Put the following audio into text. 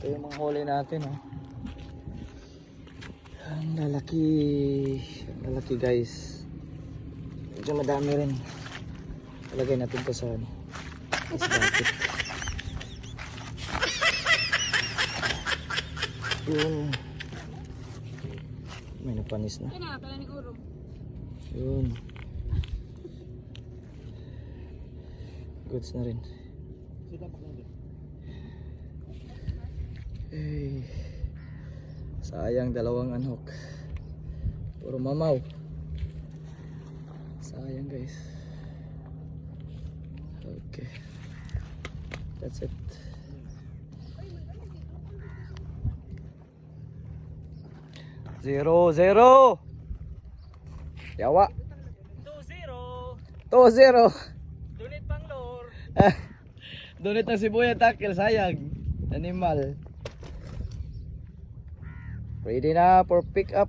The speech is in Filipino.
Ito yung mga huli natin, oh. Ang lalaki. Ang lalaki, guys. Medyo madami rin. Ilagay natin to sa ano, sa bucket. Yun. May napanis na. Yun. Goods na rin. Hey. Sayang dalawang anhok. Puro mamaw. Sayang, guys. Okay. That's it. Zero, zero. Yawa. 2-0. 2-0. Donate pang lore. Donate ng Sibuya tackle, sayang. Animal. Ready na for pick up.